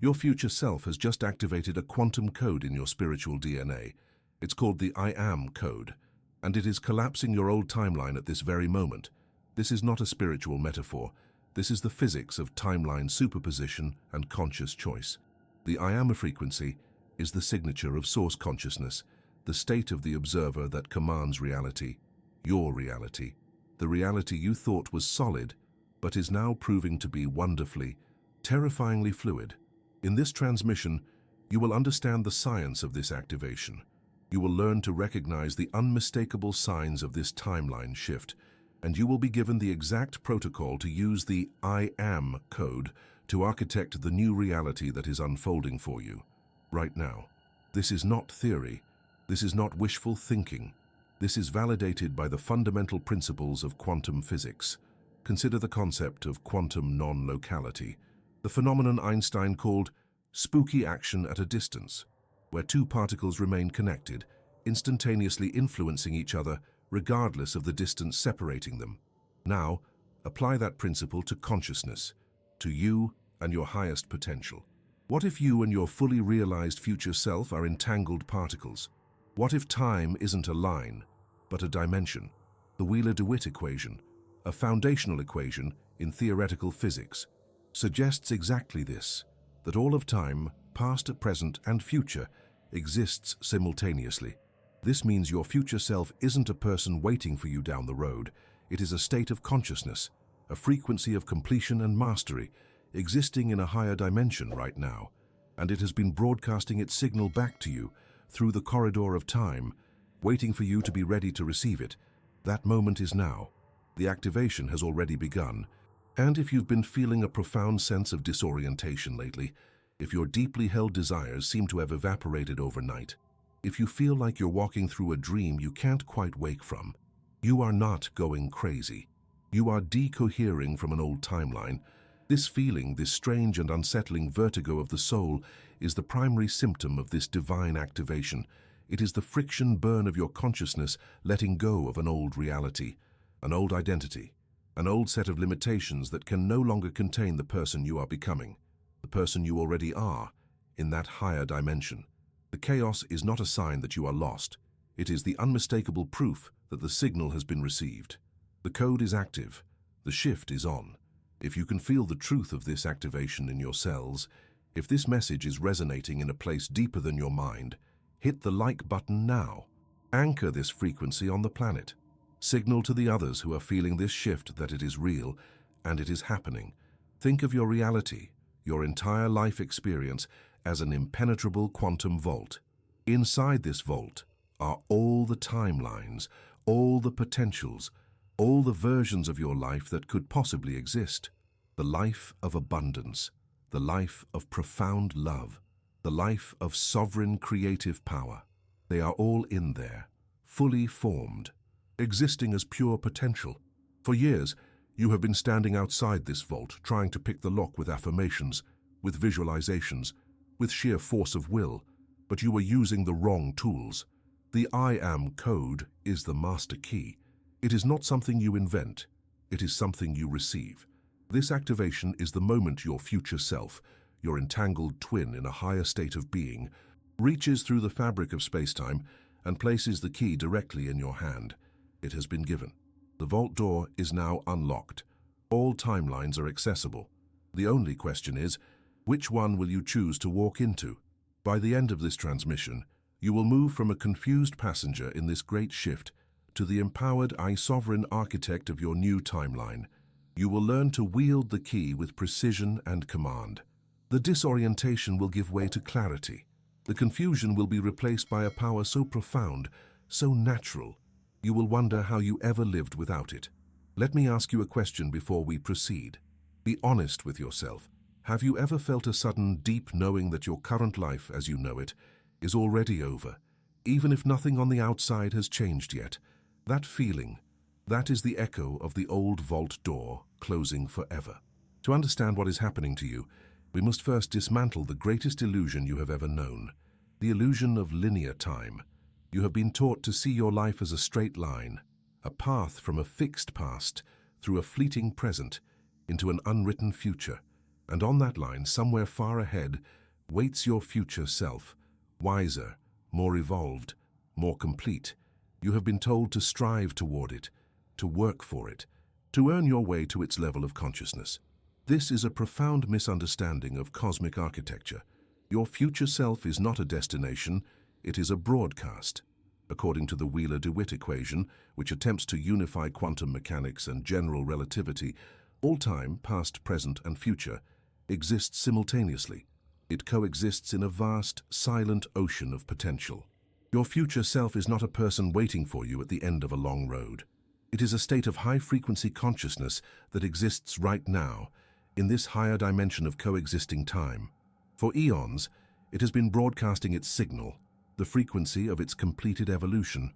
Your future self has just activated a quantum code in your spiritual DNA. It's called the I Am code, and it is collapsing your old timeline at this very moment. This is not a spiritual metaphor. This is the physics of timeline superposition and conscious choice. The I Am frequency is the signature of source consciousness, the state of the observer that commands reality, your reality, the reality you thought was solid, but is now proving to be wonderfully, terrifyingly fluid. In this transmission, you will understand the science of this activation. You will learn to recognize the unmistakable signs of this timeline shift, and you will be given the exact protocol to use the I Am code to architect the new reality that is unfolding for you right now. This is not theory. This is not wishful thinking. This is validated by the fundamental principles of quantum physics. Consider the concept of quantum non-locality, the phenomenon Einstein called spooky action at a distance, where two particles remain connected, instantaneously influencing each other regardless of the distance separating them. Now, apply that principle to consciousness, to you and your highest potential. What if you and your fully realized future self are entangled particles? What if time isn't a line, but a dimension? The Wheeler-DeWitt equation, a foundational equation in theoretical physics, suggests exactly this, that all of time, past, present, and future, exists simultaneously. This means your future self isn't a person waiting for you down the road. It is a state of consciousness, a frequency of completion and mastery, existing in a higher dimension right now, and it has been broadcasting its signal back to you through the corridor of time, waiting for you to be ready to receive it. That moment is now. The activation has already begun, and if you've been feeling a profound sense of disorientation lately, if your deeply held desires seem to have evaporated overnight, if you feel like you're walking through a dream you can't quite wake from, you are not going crazy. You are decohering from an old timeline. This feeling, this strange and unsettling vertigo of the soul, is the primary symptom of this divine activation. It is the friction burn of your consciousness letting go of an old reality, an old identity, an old set of limitations that can no longer contain the person you are becoming, the person you already are, in that higher dimension. The chaos is not a sign that you are lost. It is the unmistakable proof that the signal has been received. The code is active. The shift is on. If you can feel the truth of this activation in your cells, if this message is resonating in a place deeper than your mind, hit the like button now. Anchor this frequency on the planet. Signal to the others who are feeling this shift that it is real and it is happening. Think of your reality, your entire life experience, as an impenetrable quantum vault. Inside this vault are all the timelines, all the potentials, all the versions of your life that could possibly exist. The life of abundance, the life of profound love, the life of sovereign creative power. They are all in there, fully formed, existing as pure potential. For years, you have been standing outside this vault, trying to pick the lock with affirmations, with visualizations, with sheer force of will, but you were using the wrong tools. The I Am code is the master key. It is not something you invent. It is something you receive. This activation is the moment your future self, your entangled twin in a higher state of being, reaches through the fabric of space-time and places the key directly in your hand. It has been given. The vault door is now unlocked. All timelines are accessible. The only question is, which one will you choose to walk into? By the end of this transmission, you will move from a confused passenger in this great shift to the empowered sovereign architect of your new timeline. You will learn to wield the key with precision and command. The disorientation will give way to clarity. The confusion will be replaced by a power so profound, so natural, you will wonder how you ever lived without it. Let me ask you a question before we proceed. Be honest with yourself. Have you ever felt a sudden, deep knowing that your current life, as you know it, is already over, even if nothing on the outside has changed yet? That feeling, that is the echo of the old vault door closing forever. To understand what is happening to you, we must first dismantle the greatest illusion you have ever known, the illusion of linear time. You have been taught to see your life as a straight line, a path from a fixed past through a fleeting present into an unwritten future. And on that line, somewhere far ahead, waits your future self, wiser, more evolved, more complete. You have been told to strive toward it, to work for it, to earn your way to its level of consciousness. This is a profound misunderstanding of cosmic architecture. Your future self is not a destination, it is a broadcast. According to the Wheeler-DeWitt equation, which attempts to unify quantum mechanics and general relativity, all time, past, present, and future, exists simultaneously. It coexists in a vast, silent ocean of potential. Your future self is not a person waiting for you at the end of a long road. It is a state of high-frequency consciousness that exists right now, in this higher dimension of coexisting time. For eons, it has been broadcasting its signal, the frequency of its completed evolution,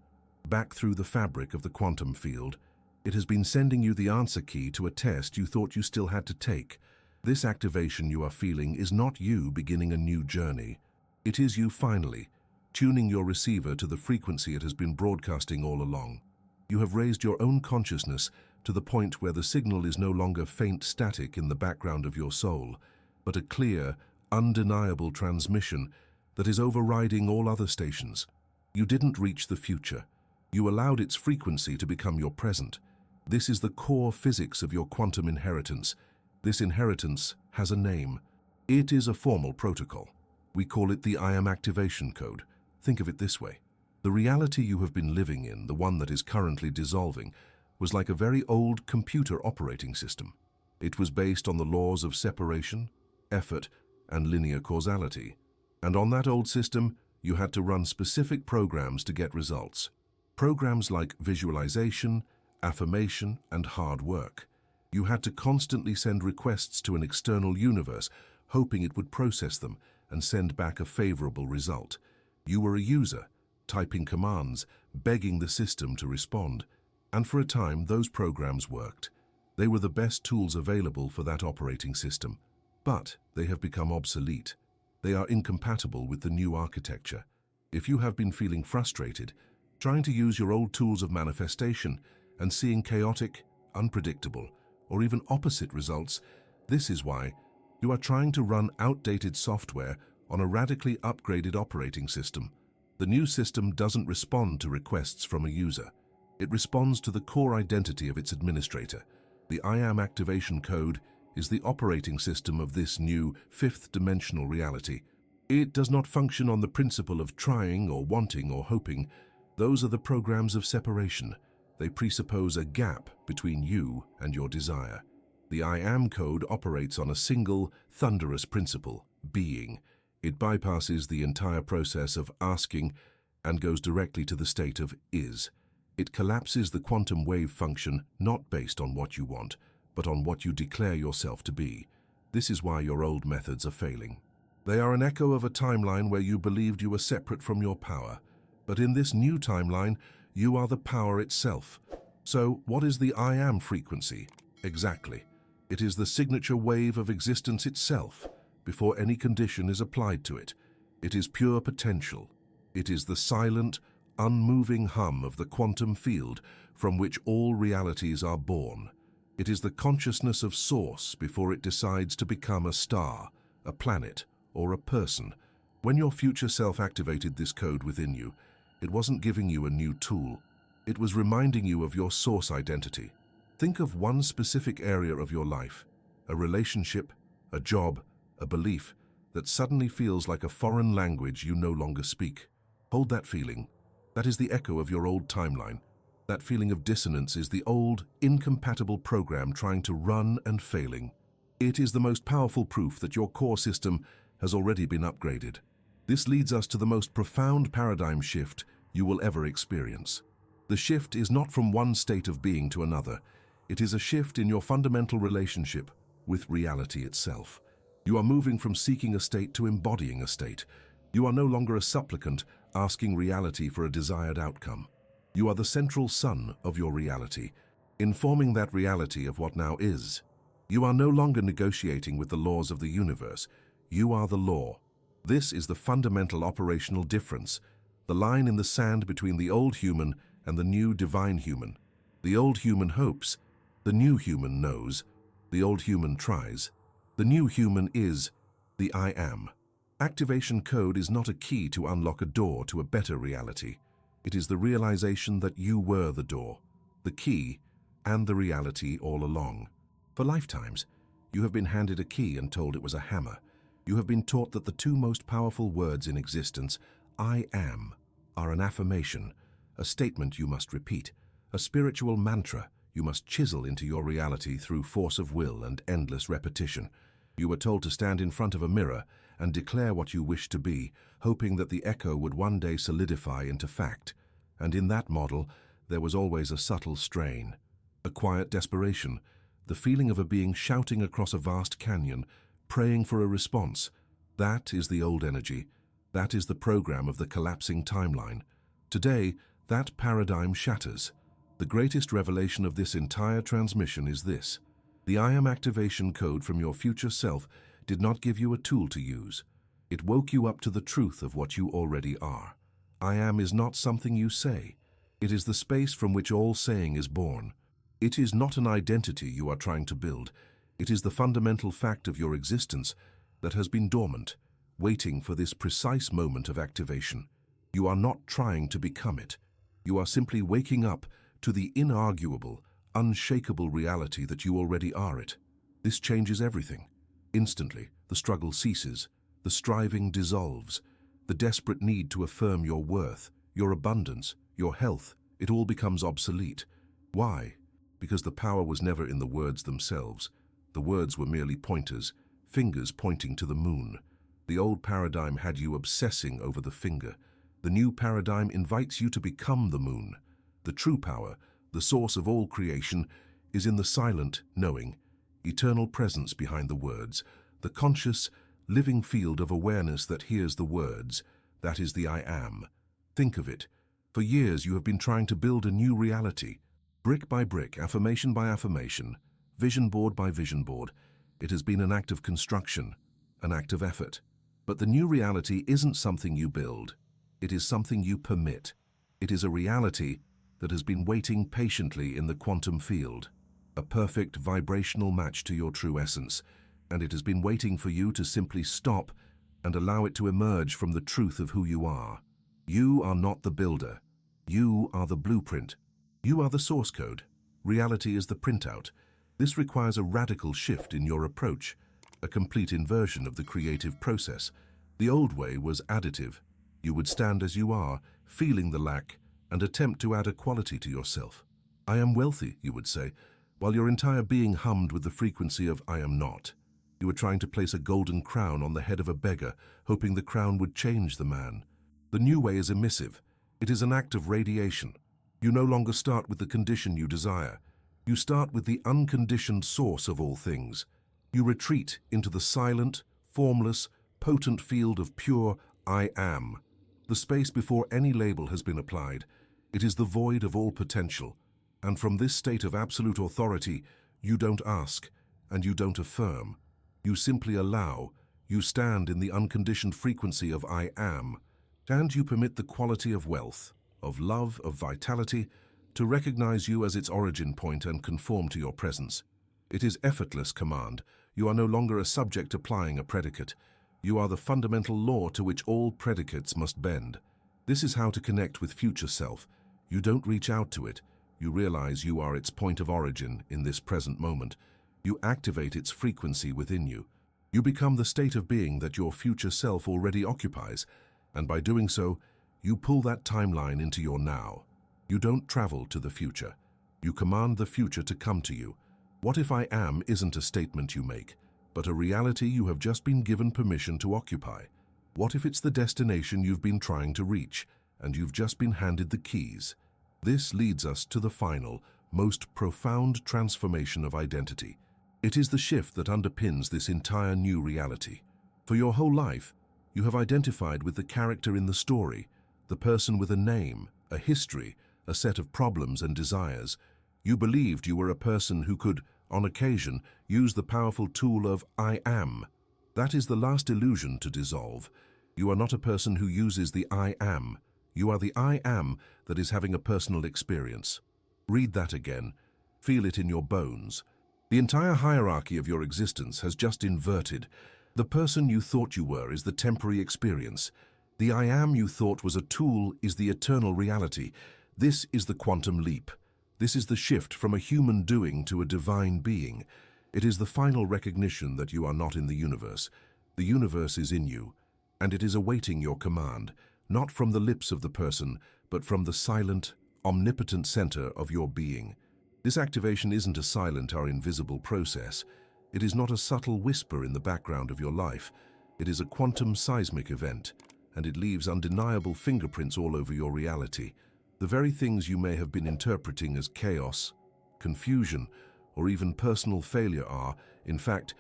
back through the fabric of the quantum field. It has been sending you the answer key to a test you thought you still had to take. This activation you are feeling is not you beginning a new journey. It is you finally, tuning your receiver to the frequency it has been broadcasting all along. You have raised your own consciousness to the point where the signal is no longer faint static in the background of your soul, but a clear, undeniable transmission that is overriding all other stations. You didn't reach the future. You allowed its frequency to become your present. This is the core physics of your quantum inheritance. This inheritance has a name. It is a formal protocol. We call it the I Am activation code. Think of it this way. The reality you have been living in, the one that is currently dissolving, was like a very old computer operating system. It was based on the laws of separation, effort, and linear causality. And on that old system, you had to run specific programs to get results. Programs like visualization, affirmation, and hard work. You had to constantly send requests to an external universe, hoping it would process them and send back a favorable result. You were a user, typing commands, begging the system to respond. And for a time, those programs worked. They were the best tools available for that operating system. But they have become obsolete. They are incompatible with the new architecture. If you have been feeling frustrated, trying to use your old tools of manifestation and seeing chaotic, unpredictable, or even opposite results, this is why you are trying to run outdated software on a radically upgraded operating system. The new system doesn't respond to requests from a user. It responds to the core identity of its administrator. The I Am activation code is the operating system of this new fifth-dimensional reality. It does not function on the principle of trying or wanting or hoping. Those are the programs of separation. They presuppose a gap between you and your desire. The I Am code operates on a single, thunderous principle, being. It bypasses the entire process of asking and goes directly to the state of is. It collapses the quantum wave function not based on what you want, but on what you declare yourself to be. This is why your old methods are failing. They are an echo of a timeline where you believed you were separate from your power. But in this new timeline, you are the power itself. So, what is the I Am frequency? Exactly. It is the signature wave of existence itself, before any condition is applied to it. It is pure potential. It is the silent, unmoving hum of the quantum field from which all realities are born. It is the consciousness of Source before it decides to become a star, a planet, or a person. When your future self activated this code within you, it wasn't giving you a new tool. It was reminding you of your source identity. Think of one specific area of your life, a relationship, a job, a belief that suddenly feels like a foreign language you no longer speak. Hold that feeling. That is the echo of your old timeline. That feeling of dissonance is the old, incompatible program trying to run and failing. It is the most powerful proof that your core system has already been upgraded. This leads us to the most profound paradigm shift you will ever experience. The shift is not from one state of being to another. It is a shift in your fundamental relationship with reality itself. You are moving from seeking a state to embodying a state. You are no longer a supplicant asking reality for a desired outcome. You are the central sun of your reality, informing that reality of what now is. You are no longer negotiating with the laws of the universe. You are the law. This is the fundamental operational difference, the line in the sand between the old human and the new divine human. The old human hopes, the new human knows, the old human tries. The new human is the I am. Activation code is not a key to unlock a door to a better reality. It is the realization that you were the door, the key, and the reality all along. For lifetimes, you have been handed a key and told it was a hammer. You have been taught that the two most powerful words in existence, I am, are an affirmation, a statement you must repeat, a spiritual mantra you must chisel into your reality through force of will and endless repetition. You were told to stand in front of a mirror and declare what you wished to be, hoping that the echo would one day solidify into fact. And in that model, there was always a subtle strain, a quiet desperation, the feeling of a being shouting across a vast canyon, praying for a response. That is the old energy. That is the program of the collapsing timeline. Today, that paradigm shatters. The greatest revelation of this entire transmission is this. The I am activation code from your future self did not give you a tool to use. It woke you up to the truth of what you already are. I am is not something you say. It is the space from which all saying is born. It is not an identity you are trying to build. It is the fundamental fact of your existence that has been dormant, waiting for this precise moment of activation. You are not trying to become it. You are simply waking up to the inarguable, unshakable reality that you already are it. This changes everything. Instantly, the struggle ceases, the striving dissolves, the desperate need to affirm your worth, your abundance, your health, it all becomes obsolete. Why? Because the power was never in the words themselves. The words were merely pointers, fingers pointing to the moon. The old paradigm had you obsessing over the finger. The new paradigm invites you to become the moon. The true power, the source of all creation, is in the silent knowing, eternal presence behind the words, the conscious, living field of awareness that hears the words. That is the I am. Think of it. For years you have been trying to build a new reality. Brick by brick, affirmation by affirmation, vision board by vision board. It has been an act of construction, an act of effort. But the new reality isn't something you build. It is something you permit. It is a reality that has been waiting patiently in the quantum field, a perfect vibrational match to your true essence, and it has been waiting for you to simply stop and allow it to emerge from the truth of who you are. You are not the builder. You are the blueprint. You are the source code. Reality is the printout. This requires a radical shift in your approach, a complete inversion of the creative process. The old way was additive. You would stand as you are, feeling the lack, and attempt to add a quality to yourself. I am wealthy, you would say, while your entire being hummed with the frequency of I am not. You were trying to place a golden crown on the head of a beggar, hoping the crown would change the man. The new way is emissive. It is an act of radiation. You no longer start with the condition you desire. You start with the unconditioned source of all things. You retreat into the silent, formless, potent field of pure I am, the space before any label has been applied. It is the void of all potential. And from this state of absolute authority, you don't ask and you don't affirm. You simply allow. You stand in the unconditioned frequency of I am, and you permit the quality of wealth, of love, of vitality, to recognize you as its origin point and conform to your presence. It is effortless command. You are no longer a subject applying a predicate. You are the fundamental law to which all predicates must bend. This is how to connect with future self. You don't reach out to it. You realize you are its point of origin in this present moment. You activate its frequency within you. You become the state of being that your future self already occupies, and by doing so, you pull that timeline into your now. You don't travel to the future. You command the future to come to you. What if I am isn't a statement you make, but a reality you have just been given permission to occupy? What if it's the destination you've been trying to reach, and you've just been handed the keys? This leads us to the final, most profound transformation of identity. It is the shift that underpins this entire new reality. For your whole life, you have identified with the character in the story, the person with a name, a history, a set of problems and desires. You believed you were a person who could, on occasion, use the powerful tool of I am. That is the last illusion to dissolve. You are not a person who uses the I am. You are the I am that is having a personal experience. Read that again. Feel it in your bones. The entire hierarchy of your existence has just inverted. The person you thought you were is the temporary experience. The I am you thought was a tool is the eternal reality. This is the quantum leap. This is the shift from a human doing to a divine being. It is the final recognition that you are not in the universe. The universe is in you, and it is awaiting your command, not from the lips of the person, but from the silent, omnipotent center of your being. This activation isn't a silent or invisible process. It is not a subtle whisper in the background of your life. It is a quantum seismic event, and it leaves undeniable fingerprints all over your reality. The very things you may have been interpreting as chaos, confusion, or even personal failure are, in fact,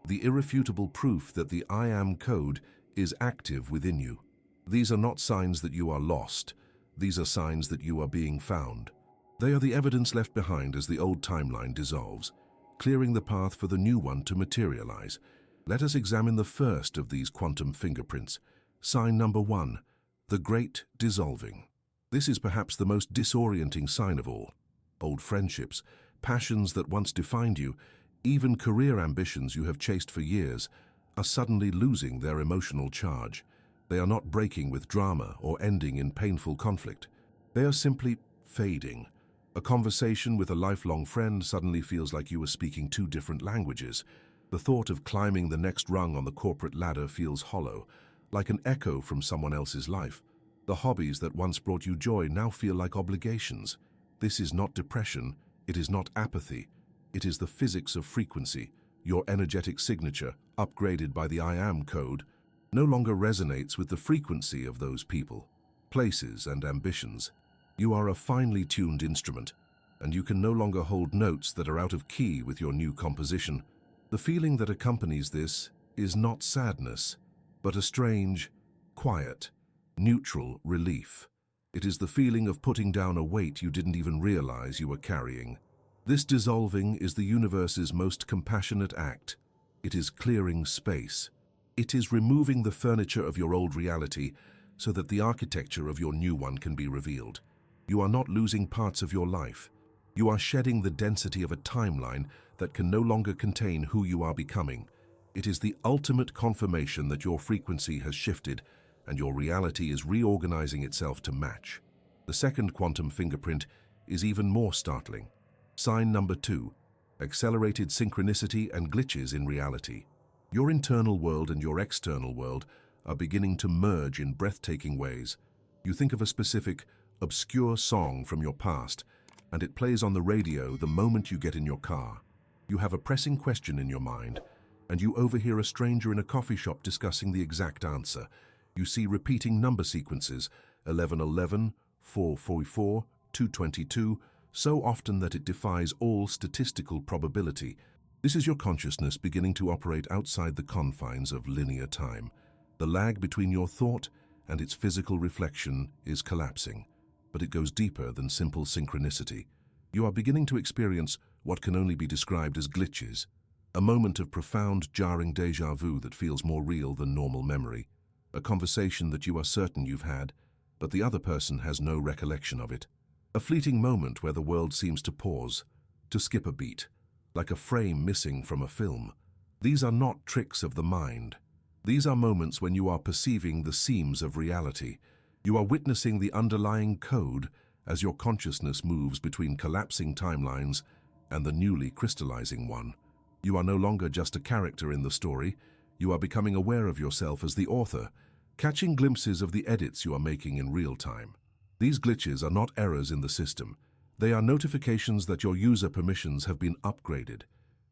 the irrefutable proof that the I am code is active within you. These are not signs that you are lost. These are signs that you are being found. They are the evidence left behind as the old timeline dissolves, clearing the path for the new one to materialize. Let us examine the first of these quantum fingerprints. Sign number 1, the Great Dissolving. This is perhaps the most disorienting sign of all. Old friendships, passions that once defined you, even career ambitions you have chased for years, are suddenly losing their emotional charge. They are not breaking with drama or ending in painful conflict. They are simply fading. A conversation with a lifelong friend suddenly feels like you are speaking two different languages. The thought of climbing the next rung on the corporate ladder feels hollow, like an echo from someone else's life. The hobbies that once brought you joy now feel like obligations. This is not depression, it is not apathy. It is the physics of frequency. Your energetic signature, upgraded by the I am code, no longer resonates with the frequency of those people, places, and ambitions. You are a finely tuned instrument, and you can no longer hold notes that are out of key with your new composition. The feeling that accompanies this is not sadness, but a strange, quiet, neutral relief. It is the feeling of putting down a weight you didn't even realize you were carrying. This dissolving is the universe's most compassionate act. It is clearing space. It is removing the furniture of your old reality so that the architecture of your new one can be revealed. You are not losing parts of your life. You are shedding the density of a timeline that can no longer contain who you are becoming. It is the ultimate confirmation that your frequency has shifted and your reality is reorganizing itself to match. The second quantum fingerprint is even more startling. Sign number 2, accelerated synchronicity and glitches in reality. Your internal world and your external world are beginning to merge in breathtaking ways. You think of a specific, obscure song from your past, and it plays on the radio the moment you get in your car. You have a pressing question in your mind, and you overhear a stranger in a coffee shop discussing the exact answer. You see repeating number sequences, 1111, 444, 222, so often that it defies all statistical probability. This is your consciousness beginning to operate outside the confines of linear time. The lag between your thought and its physical reflection is collapsing, but it goes deeper than simple synchronicity. You are beginning to experience what can only be described as glitches, a moment of profound, jarring déjà vu that feels more real than normal memory, a conversation that you are certain you've had, but the other person has no recollection of it, a fleeting moment where the world seems to pause, to skip a beat, like a frame missing from a film. These are not tricks of the mind. These are moments when you are perceiving the seams of reality. You are witnessing the underlying code as your consciousness moves between collapsing timelines and the newly crystallizing one. You are no longer just a character in the story. You are becoming aware of yourself as the author, catching glimpses of the edits you are making in real time. These glitches are not errors in the system. They are notifications that your user permissions have been upgraded.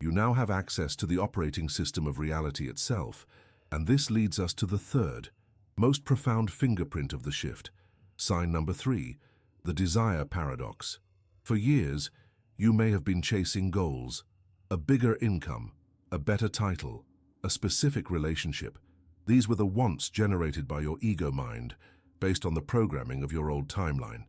You now have access to the operating system of reality itself, and this leads us to the third, most profound fingerprint of the shift. Sign number 3, the desire paradox. For years, you may have been chasing goals, a bigger income, a better title, a specific relationship. These were the wants generated by your ego mind, based on the programming of your old timeline.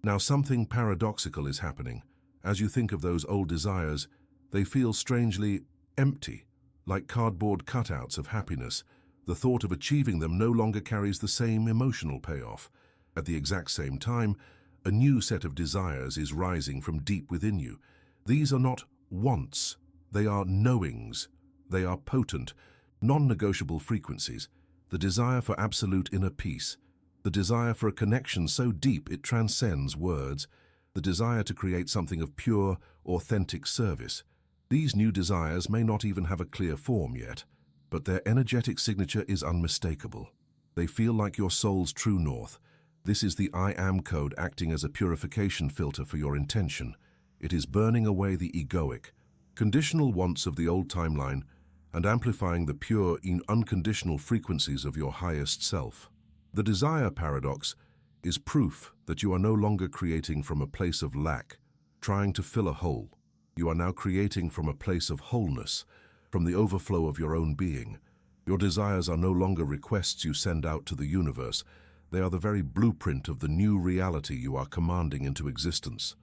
Now something paradoxical is happening. As you think of those old desires, they feel strangely empty, like cardboard cutouts of happiness. The thought of achieving them no longer carries the same emotional payoff. At the exact same time, a new set of desires is rising from deep within you. These are not wants, They are knowings. They are potent, non-negotiable frequencies. The desire for absolute inner peace. The desire for a connection so deep it transcends words. The desire to create something of pure, authentic service. These new desires may not even have a clear form yet, but their energetic signature is unmistakable. They feel like your soul's true north. This is the I Am code acting as a purification filter for your intention. It is burning away the egoic, conditional wants of the old timeline and amplifying the pure, unconditional frequencies of your highest self. The desire paradox is proof that you are no longer creating from a place of lack, trying to fill a hole. You are now creating from a place of wholeness, from the overflow of your own being. Your desires are no longer requests you send out to the universe. They are the very blueprint of the new reality you are commanding into existence.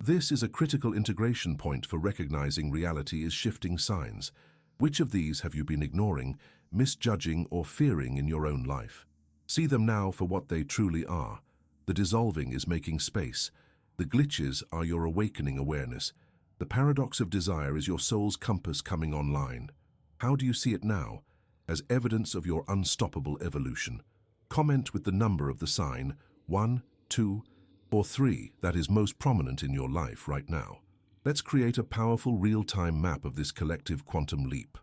This is a critical integration point for recognizing reality is shifting signs. Which of these have you been ignoring, misjudging, or fearing in your own life? See them now for what they truly are. The dissolving is making space. The glitches are your awakening awareness. The paradox of desire is your soul's compass coming online. How do you see it now? As evidence of your unstoppable evolution. Comment with the number of the sign, 1, 2, or 3, that is most prominent in your life right now. Let's create a powerful real-time map of this collective quantum leap.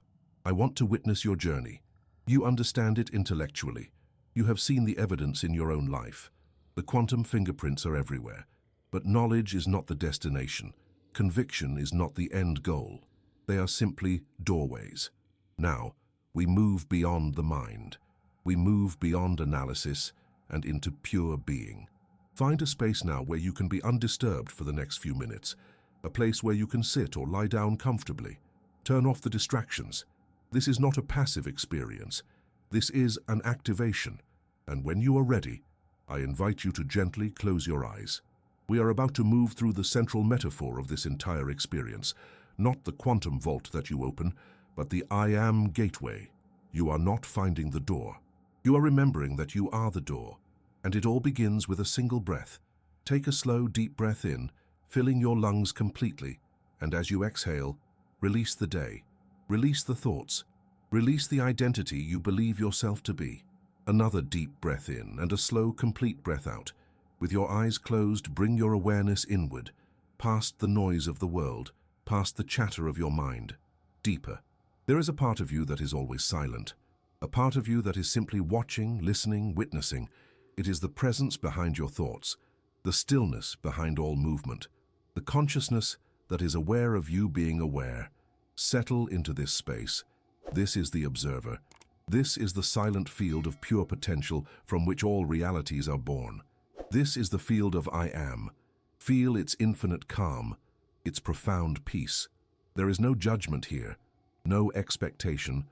I want to witness your journey. You understand it intellectually. You have seen the evidence in your own life. The quantum fingerprints are everywhere. But knowledge is not the destination. Conviction is not the end goal. They are simply doorways. Now, we move beyond the mind. We move beyond analysis and into pure being. Find a space now where you can be undisturbed for the next few minutes. A place where you can sit or lie down comfortably. Turn off the distractions. This is not a passive experience. This is an activation. And when you are ready, I invite you to gently close your eyes. We are about to move through the central metaphor of this entire experience, not the quantum vault that you open, but the I Am gateway. You are not finding the door. You are remembering that you are the door, and it all begins with a single breath. Take a slow, deep breath in, filling your lungs completely, and as you exhale, release the day, release the thoughts, release the identity you believe yourself to be. Another deep breath in and a slow, complete breath out. With your eyes closed, bring your awareness inward, past the noise of the world, past the chatter of your mind, deeper. There is a part of you that is always silent, a part of you that is simply watching, listening, witnessing. It is the presence behind your thoughts, the stillness behind all movement, the consciousness that is aware of you being aware. Settle into this space. This is the observer. This is the silent field of pure potential from which all realities are born. This is the field of I Am. Feel its infinite calm, its profound peace. There is no judgment here, no expectation,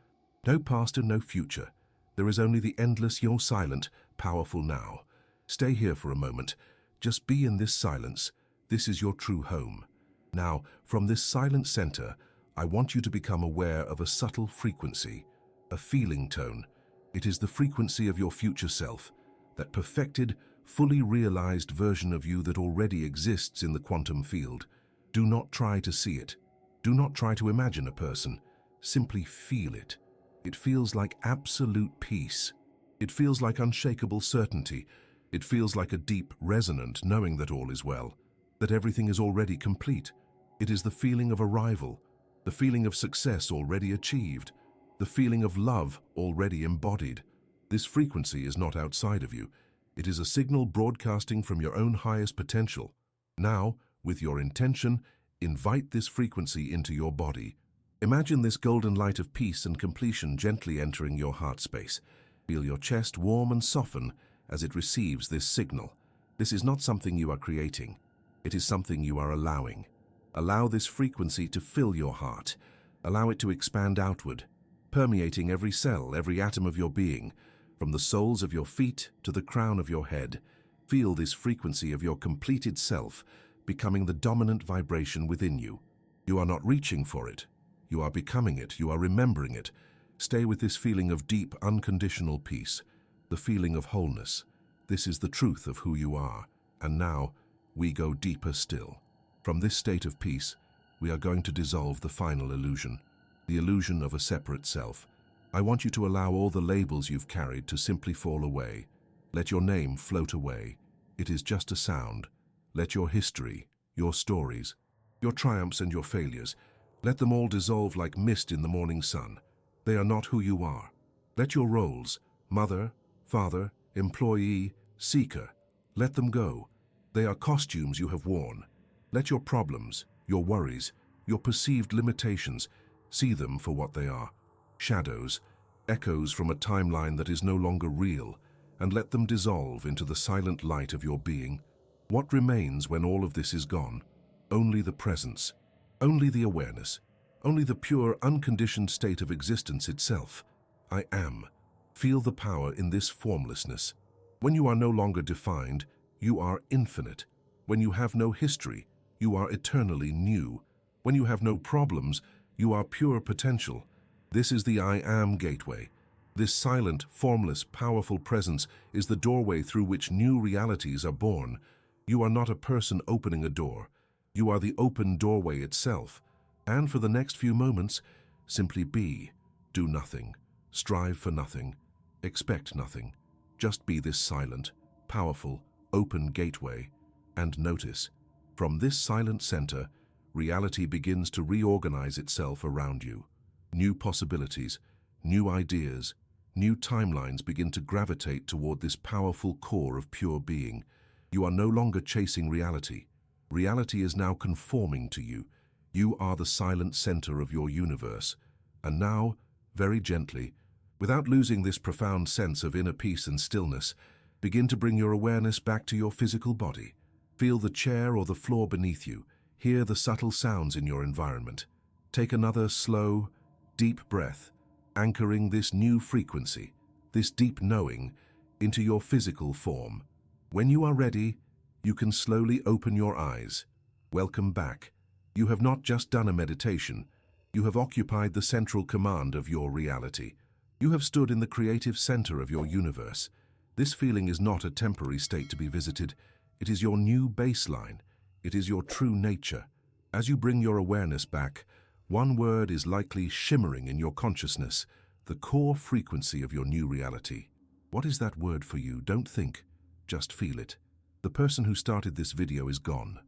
no past and no future. There is only the endless, you're silent, powerful now. Stay here for a moment. Just be in this silence. This is your true home. Now, from this silent center, I want you to become aware of a subtle frequency, a feeling tone. It is the frequency of your future self, that perfected, fully realized version of you that already exists in the quantum field. Do not try to see it. Do not try to imagine a person. Simply feel it. It feels like absolute peace. It feels like unshakable certainty. It feels like a deep, resonant knowing that all is well, that everything is already complete. It is the feeling of arrival, the feeling of success already achieved, the feeling of love already embodied. This frequency is not outside of you. It is a signal broadcasting from your own highest potential. Now, with your intention, invite this frequency into your body. Imagine this golden light of peace and completion gently entering your heart space. Feel your chest warm and soften as it receives this signal. This is not something you are creating. It is something you are allowing. Allow this frequency to fill your heart. Allow it to expand outward, permeating every cell, every atom of your being, from the soles of your feet to the crown of your head. Feel this frequency of your completed self becoming the dominant vibration within you. You are not reaching for it. You are becoming it. You are remembering it. Stay with this feeling of deep, unconditional peace, the feeling of wholeness. This is the truth of who you are. And now, we go deeper still. From this state of peace, we are going to dissolve the final illusion, the illusion of a separate self. I want you to allow all the labels you've carried to simply fall away. Let your name float away. It is just a sound. Let your history, your stories, your triumphs and your failures, let them all dissolve like mist in the morning sun. They are not who you are. Let your roles, mother, father, employee, seeker, let them go. They are costumes you have worn. Let your problems, your worries, your perceived limitations, see them for what they are. Shadows, echoes from a timeline that is no longer real, and let them dissolve into the silent light of your being. What remains when all of this is gone? Only the presence, only the awareness, only the pure, unconditioned state of existence itself. I am. Feel the power in this formlessness. When you are no longer defined, you are infinite. When you have no history, you are eternally new. When you have no problems, you are pure potential. This is the I Am gateway. This silent, formless, powerful presence is the doorway through which new realities are born. You are not a person opening a door. You are the open doorway itself. And for the next few moments, simply be. Do nothing. Strive for nothing. Expect nothing. Just be this silent, powerful, open gateway. And notice, from this silent center, reality begins to reorganize itself around you. New possibilities, new ideas, new timelines begin to gravitate toward this powerful core of pure being. You are no longer chasing reality. Reality is now conforming to you. You are the silent center of your universe. And now, very gently, without losing this profound sense of inner peace and stillness, begin to bring your awareness back to your physical body. Feel the chair or the floor beneath you. Hear the subtle sounds in your environment. Take another slow, deep breath, anchoring this new frequency, this deep knowing, into your physical form. When you are ready, you can slowly open your eyes. Welcome back. You have not just done a meditation. You have occupied the central command of your reality. You have stood in the creative center of your universe. This feeling is not a temporary state to be visited. It is your new baseline. It is your true nature. As you bring your awareness back, one word is likely shimmering in your consciousness, the core frequency of your new reality. What is that word for you? Don't think, just feel it. The person who started this video is gone.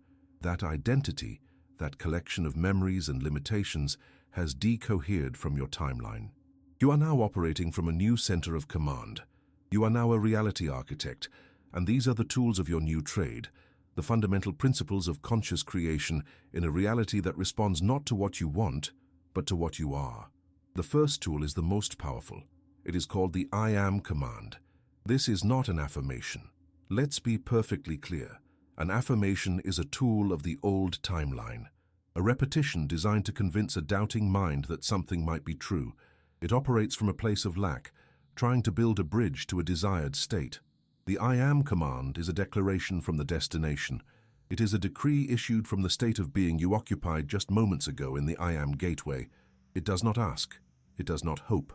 That identity, that collection of memories and limitations, has decohered from your timeline. You are now operating from a new center of command. You are now a reality architect, and these are the tools of your new trade, the fundamental principles of conscious creation in a reality that responds not to what you want, but to what you are. The first tool is the most powerful. It is called the I Am command. This is not an affirmation. Let's be perfectly clear. An affirmation is a tool of the old timeline, a repetition designed to convince a doubting mind that something might be true. It operates from a place of lack, trying to build a bridge to a desired state. The I Am command is a declaration from the destination. It is a decree issued from the state of being you occupied just moments ago in the I Am gateway. It does not ask. It does not hope.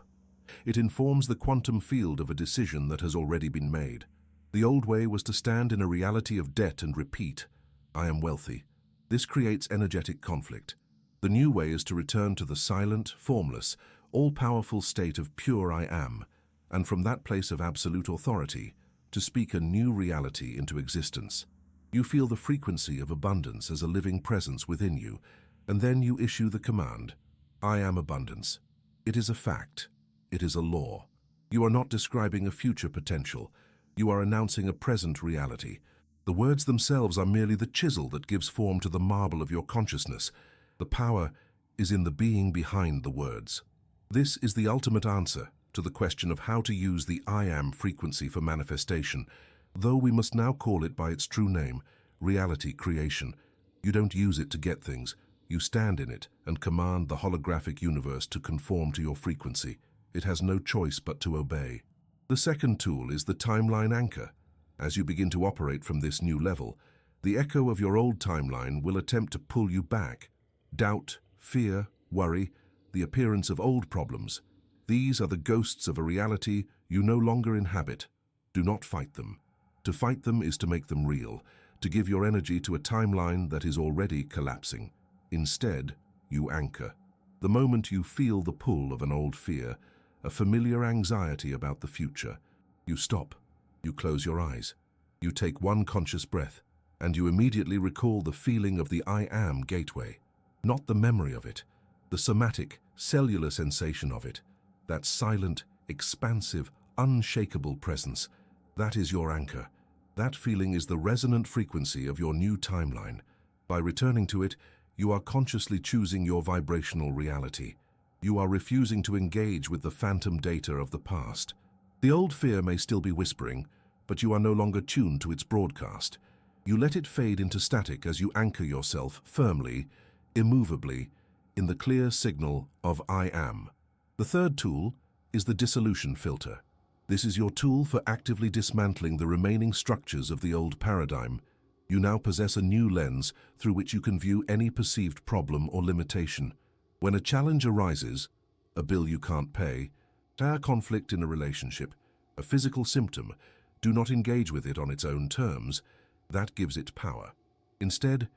It informs the quantum field of a decision that has already been made. The old way was to stand in a reality of debt and repeat, I am wealthy. This creates energetic conflict. The new way is to return to the silent, formless, all-powerful state of pure I Am, and from that place of absolute authority, to speak a new reality into existence. You feel the frequency of abundance as a living presence within you, and then you issue the command, I am abundance. It is a fact. It is a law. You are not describing a future potential. You are announcing a present reality. The words themselves are merely the chisel that gives form to the marble of your consciousness. The power is in the being behind the words. This is the ultimate answer to the question of how to use the I Am frequency for manifestation, though we must now call it by its true name, reality creation. You don't use it to get things. You stand in it and command the holographic universe to conform to your frequency. It has no choice but to obey. The second tool is the timeline anchor. As you begin to operate from this new level, the echo of your old timeline will attempt to pull you back. Doubt, fear, worry, the appearance of old problems. These are the ghosts of a reality you no longer inhabit. Do not fight them. To fight them is to make them real, to give your energy to a timeline that is already collapsing. Instead, you anchor. The moment you feel the pull of an old fear, a familiar anxiety about the future, you stop, you close your eyes, you take one conscious breath, and you immediately recall the feeling of the I am gateway. Not the memory of it, the somatic, cellular sensation of it, that silent, expansive, unshakable presence. That is your anchor. That feeling is the resonant frequency of your new timeline. By returning to it, you are consciously choosing your vibrational reality. You are refusing to engage with the phantom data of the past. The old fear may still be whispering, but you are no longer tuned to its broadcast. You let it fade into static as you anchor yourself firmly, immovably, in the clear signal of I am. The third tool is the dissolution filter. This is your tool for actively dismantling the remaining structures of the old paradigm. You now possess a new lens through which you can view any perceived problem or limitation. When a challenge arises, a bill you can't pay, a conflict in a relationship, a physical symptom, do not engage with it on its own terms. That gives it power. Instead,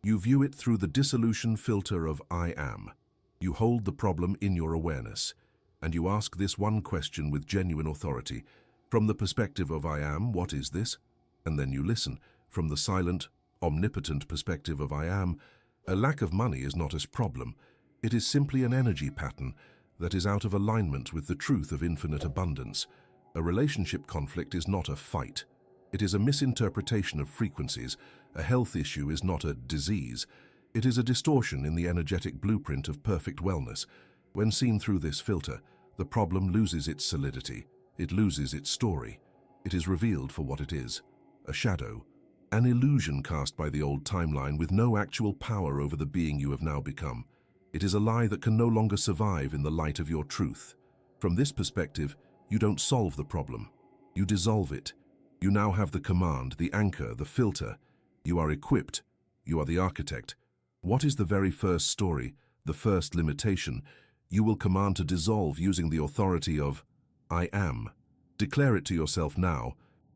you view it through the dissolution filter of I am. You hold the problem in your awareness, and you ask this one question with genuine authority. From the perspective of I am, what is this? And then you listen. From the silent, omnipotent perspective of I am, a lack of money is not a problem. It is simply an energy pattern that is out of alignment with the truth of infinite abundance. A relationship conflict is not a fight. It is a misinterpretation of frequencies. A health issue is not a disease. It is a distortion in the energetic blueprint of perfect wellness. When seen through this filter, the problem loses its solidity. It loses its story. It is revealed for what it is, a shadow, an illusion cast by the old timeline with no actual power over the being you have now become. It is a lie that can no longer survive in the light of your truth. From this perspective, you don't solve the problem. You dissolve it. You now have the command, the anchor, the filter. You are equipped. You are the architect. What is the very first story, the first limitation, you will command to dissolve using the authority of I am. Declare it to yourself now,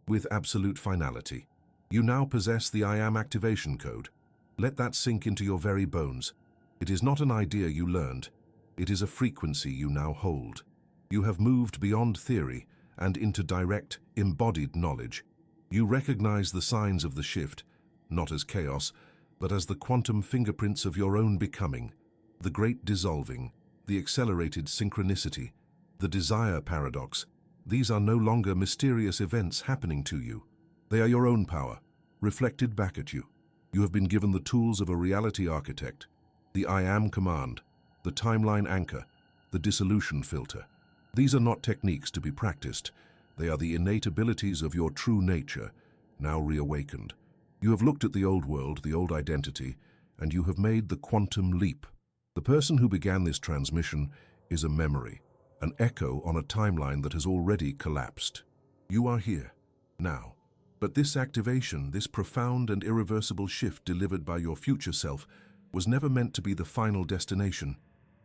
with absolute finality. You now possess the I am activation code. Let that sink into your very bones. It is not an idea you learned. It is a frequency you now hold. You have moved beyond theory and into direct, embodied knowledge. You recognize the signs of the shift, not as chaos, but as the quantum fingerprints of your own becoming, the great dissolving, the accelerated synchronicity, the desire paradox. These are no longer mysterious events happening to you. They are your own power, reflected back at you. You have been given the tools of a reality architect, the I am command, the timeline anchor, the dissolution filter. These are not techniques to be practiced. They are the innate abilities of your true nature, now reawakened. You have looked at the old world, the old identity, and you have made the quantum leap. The person who began this transmission is a memory, an echo on a timeline that has already collapsed. You are here, now. But this activation, this profound and irreversible shift delivered by your future self, was never meant to be the final destination.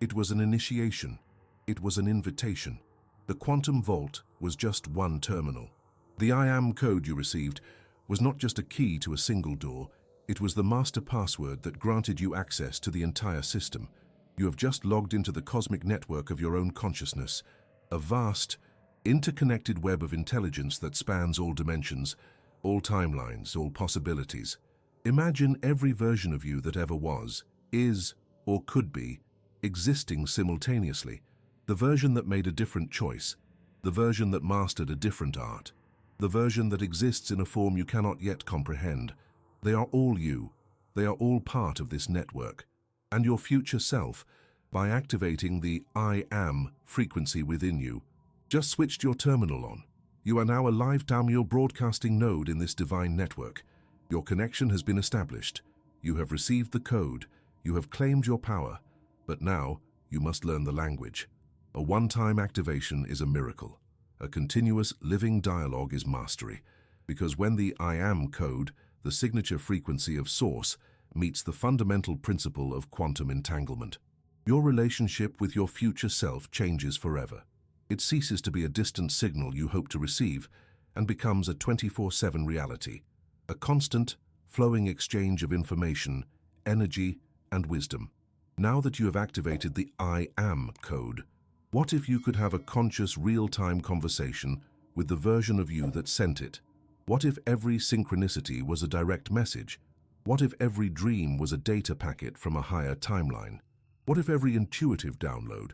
It was an initiation. It was an invitation. The quantum vault was just one terminal. The I am code you received was not just a key to a single door. It was the master password that granted you access to the entire system. You have just logged into the cosmic network of your own consciousness, a vast, interconnected web of intelligence that spans all dimensions, all timelines, all possibilities. Imagine every version of you that ever was, is, or could be, existing simultaneously. The version that made a different choice, the version that mastered a different art, the version that exists in a form you cannot yet comprehend. They are all you. They are all part of this network. And your future self, by activating the I am frequency within you, just switched your terminal on. You are now a live download broadcasting node in this divine network. Your connection has been established. You have received the code. You have claimed your power. But now, you must learn the language. A one-time activation is a miracle. A continuous living dialogue is mastery. Because when the I am code, the signature frequency of source, meets the fundamental principle of quantum entanglement, your relationship with your future self changes forever. It ceases to be a distant signal you hope to receive and becomes a 24/7 reality, a constant, flowing exchange of information, energy, and wisdom. Now that you have activated the I am code, what if you could have a conscious, real-time conversation with the version of you that sent it? What if every synchronicity was a direct message? What if every dream was a data packet from a higher timeline? What if every intuitive download,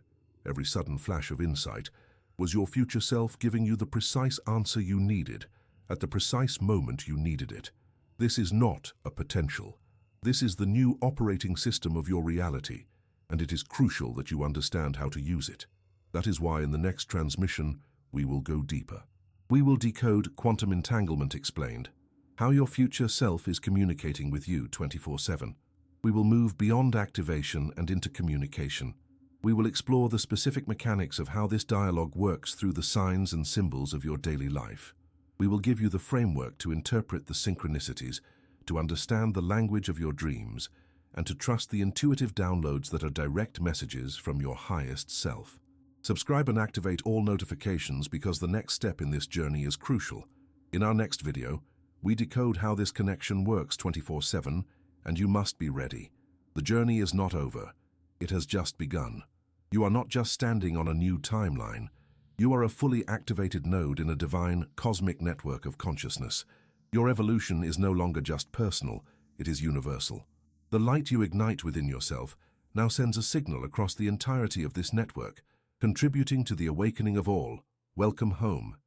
every sudden flash of insight, was your future self giving you the precise answer you needed, at the precise moment you needed it? This is not a potential. This is the new operating system of your reality, and it is crucial that you understand how to use it. That is why in the next transmission, we will go deeper. We will decode quantum entanglement explained, how your future self is communicating with you 24/7. We will move beyond activation and into communication. We will explore the specific mechanics of how this dialogue works through the signs and symbols of your daily life. We will give you the framework to interpret the synchronicities, to understand the language of your dreams, and to trust the intuitive downloads that are direct messages from your highest self. Subscribe and activate all notifications because the next step in this journey is crucial. In our next video, we decode how this connection works 24/7, and you must be ready. The journey is not over. It has just begun. You are not just standing on a new timeline. You are a fully activated node in a divine, cosmic network of consciousness. Your evolution is no longer just personal, it is universal. The light you ignite within yourself now sends a signal across the entirety of this network, contributing to the awakening of all. Welcome home.